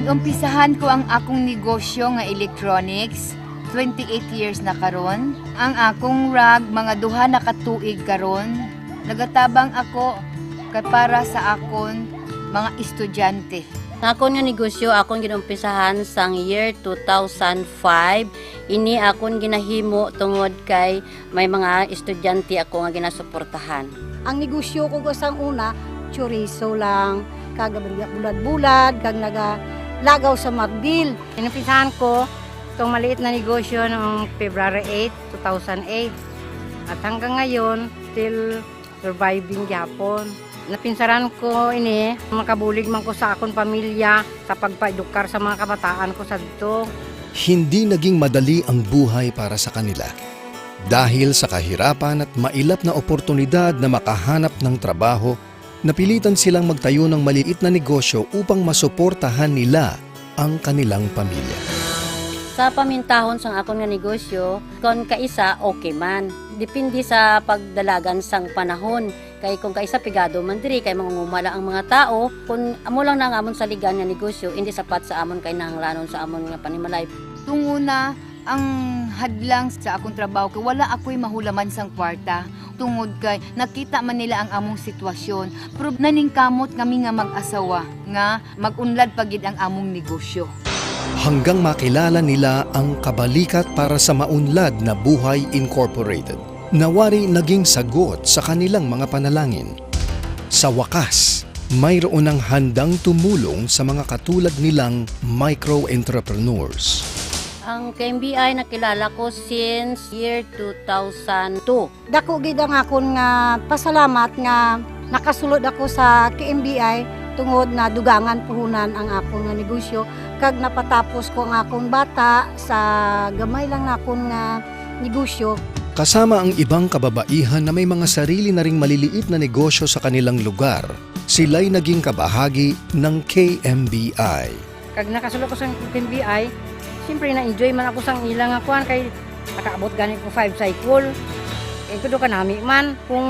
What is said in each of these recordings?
Gid-umpisahan ko ang akong negosyo nga electronics 28 years na karon. Ang akong rag mga duha na katuig karon. Nagatabang ako kay para sa akon mga estudyante. Akon nga negosyo akong ginumpisahan sang year 2005. Ini akon ginahimo tungod kay may mga estudyante ako nga ginasuportahan. Ang negosyo ko sang una, chorizo lang, kag bulad-bulad, kag nagalagaw sa marbil. Inumpisahan ko itong maliit na negosyo noong February 8, 2008. At hanggang ngayon, still surviving gyapon. Napinsaran ko ini, makabulig man ko sa akong pamilya sa pagpaedukar sa mga kabataan ko sa dito. Hindi naging madali ang buhay para sa kanila. Dahil sa kahirapan at mailap na oportunidad na makahanap ng trabaho, napilitan silang magtayo ng maliit na negosyo upang masuportahan nila ang kanilang pamilya. Sa pamintahon sang akon nga negosyo, kon kaisa okay man. Depende sa pagdalagan sang panahon. Kay kung kaisa pigado man diri kay mangungumala ang mga tao, kung amo lang nang amon saligan nga negosyo, hindi sapat sa amon kay nanglanon sa amon nga panimalay. Tunguna ang hadlang sa akong trabaho kay wala ako'y mahulaman sang kwarta. Tungod kay nakita man nila ang among sitwasyon, pero naningkamot kami nga mag-asawa nga mag-unlad pagid ang among negosyo. Hanggang makilala nila ang kabalikat para sa maunlad na Buhay Incorporated. Nawari naging sagot sa kanilang mga panalangin. Sa wakas, mayroon ang handang tumulong sa mga katulad nilang micro-entrepreneurs. Ang KMBI nakilala ko since year 2002. Dako gid ang akon nga pasalamat nga nakasulod ako sa KMBI tungod na dugangan puhunan ang akong nga negosyo kag napatapos ko ang akong bata sa gamay lang na akong nga negosyo. Kasama ang ibang kababaihan na may mga sarili na ring maliliit na negosyo sa kanilang lugar, sila'y naging kabahagi ng KMBI. Kag nakasulod ko sa KMBI, siyempre na-enjoy man ako sang ilang akuan kay nakaabot ganit ko 5 cycle. Kaya ko do kanami man, kung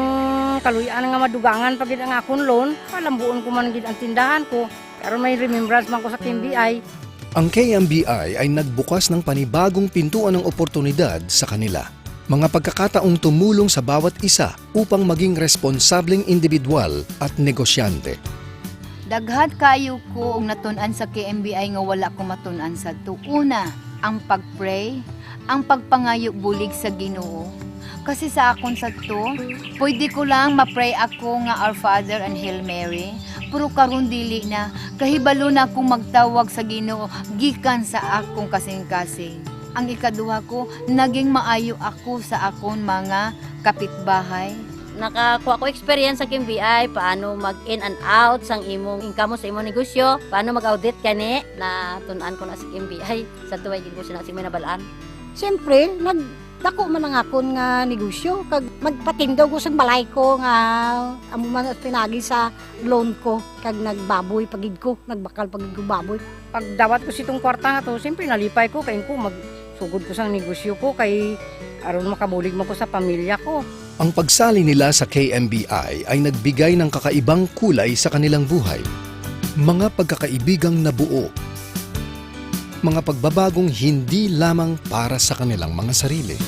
kaluyan nga madugangan pagid ang akong loan, palambuon ko man gid ang tindahan ko. Pero may remembrance man ko sa KMBI. Ang KMBI ay nagbukas ng panibagong pintuan ng oportunidad sa kanila. Mga pagkakataong tumulong sa bawat isa upang maging responsableng individual at negosyante. Daghat kayo ko ang natun-an sa KMBI nga wala ko matun-an sa to. Una, ang pag-pray, ang pagpangayo bulig sa Ginoo. Kasi sa akon sa to, pwede ko lang ma-pray ako nga Our Father and Hail Mary. Pero karon dili na, kahibalo na akong magtawag sa Ginoo gikan sa akong kasing-kasing. Ang ikaduha ko, naging maayo ako sa akon mga kapitbahay. Nakakuha ko experience sa KMBI, paano mag-in and out sang imong income sa imong negosyo, paano mag-audit kani, na tunan ko na sa KMBI, sa tuway gid ko sila sa minabalaan. Siyempre, nagdako man ang akon nga negosyo kag magpatindaw ko sa balay ko nga amo man pinagi sa loan ko kag nagbaboy pagid ko, nagbakal pagid ko baboy. Pag dawat ko sitong kwarta nga to, siyempre nalipay ko kay ko magsugod ko sa negosyo ko kay aron makabulig mo ko sa pamilya ko. Ang pagsali nila sa KMBI ay nagbigay ng kakaibang kulay sa kanilang buhay. Mga pagkakaibigang nabuo. Mga pagbabagong hindi lamang para sa kanilang mga sarili.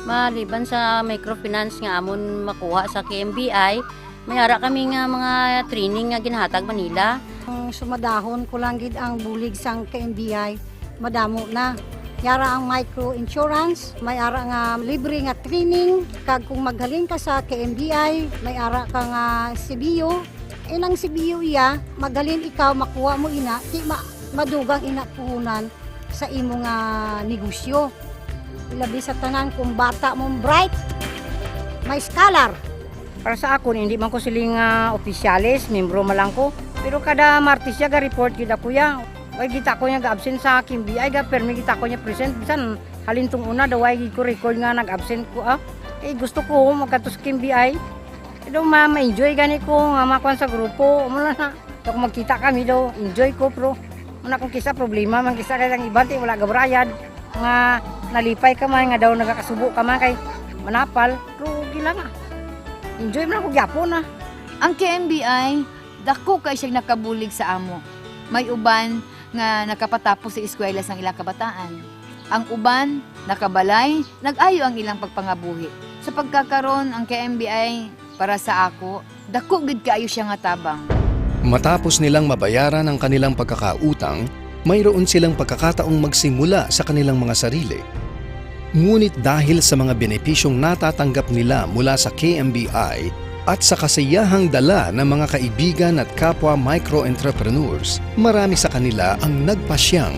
Maliban sa microfinance nga amon makuha sa KMBI, may ara kami nga mga training nga ginhatag Manila. Ang sumadahon ko lang gid ang bulig sang KMBI, madamo na. Yara ang micro insurance, may ara nga libre nga training, kag kung magaling ka sa KMBI, may ara ka nga CBU. Inang CBU iya, magaling ikaw makuha mo ina, di madugang ina puhunan sa imo nga negosyo. Labi sa tanan kung bata mong bright, may scholar. Para sa akon, hindi man ko siling opisyalis, membro man lang ko. Pero kada Martes siya ga-report gid ako ya. Way kita ko niya ga-absent sa KMBI, permi kita ko niya present. Bisan halintong una daw ay ko record nga nag-absent ko. Gusto ko magkato sa KMBI. Pero ma-enjoy gani ko nga makuan sa grupo. Muna na. Kung magkita kami daw, enjoy ko pero muna kung kisa problema, man kisa kay ang iban wala gabrayad. Nga nalipay ka man nga daw nagakasubo ka man kay manapal. Pero gila nga. Enjoy man ako gyapon na. Ang KMBI, dako kay siya nakabulig sa amo. May uban nga nakapatapos sa eskwela sang ilang kabataan. Ang uban, nakabalay, nag-ayo ang ilang pagpangabuhi. Sa pagkakaroon ang KMBI para sa ako, dako gid kaayo siya nga tabang. Matapos nilang mabayaran ang kanilang pagkakautang, mayroon silang pagkakataong magsimula sa kanilang mga sarili. Ngunit dahil sa mga benepisyong natatanggap nila mula sa KMBI at sa kasiyahang dala ng mga kaibigan at kapwa micro-entrepreneurs, marami sa kanila ang nagpasyang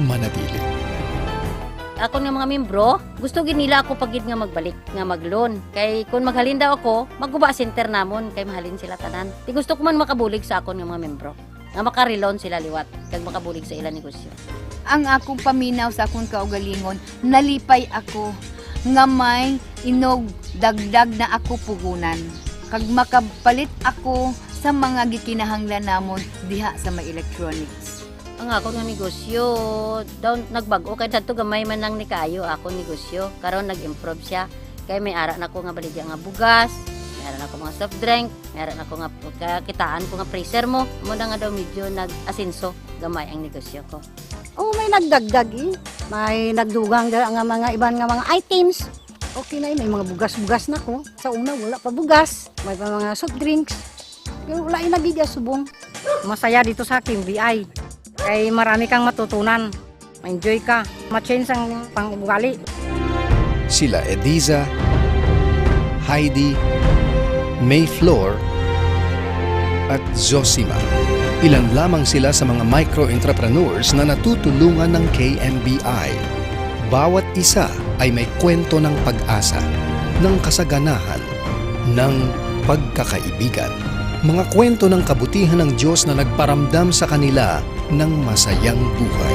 manatili. Ako nga mga membro, gusto gid nila ako pagid nga magbalik nga mag-loan. Kay kung maghalin daw ako, magguba center namon kay mahalin sila tanan. Di gusto ko man makabulig sa akon nga mga membro. Nga makarilon sila liwat kag makabulig sa ilang negosyo. Ang akong paminaw sa akong kaugalingon, nalipay ako nga may inog dagdag na ako puhunan. Kag makapalit ako sa mga gikinahanglan namon diha sa may electronics. Ang ako nga negosyo, daw nagbago kay dadto gamay man nang ni kaayo ako negosyo. Karon nag-improve siya. Kay may ara na ko nga baligya nga bugas, may ara na ko mga soft drink, may ara na ko nga kitaan ko nga freezer mo. Mo na nga daw medyo nag-asenso gamay ang negosyo ko. Oh, may nagdagdag eh. May nagdugang nga mga iban nga mga items. Okay na may mga bugas-bugas na ko. Sa una wala pa bugas, may pa mga soft drinks. Pero wala nagigya subong. Masaya dito sa KMBI. Kay marami kang matutunan. Ma-enjoy ka. Ma-change ang pang-ugali. Sila Ediza, Heidi, Mayflor at Zosima. Ilan lamang sila sa mga micro-entrepreneurs na natutulungan ng KMBI. Bawat isa ay may kwento ng pag-asa, ng kasaganahan, ng pagkakaibigan. Mga kwento ng kabutihan ng Diyos na nagparamdam sa kanila ng masayang buhay.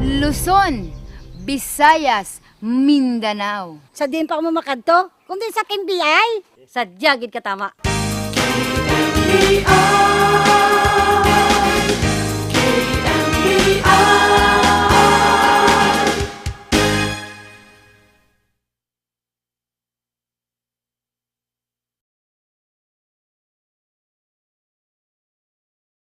Luzon, Visayas, Mindanao. Sa din pa ako mamakadto, kundi sa KMBI. Sadya gid ka tama. KMBI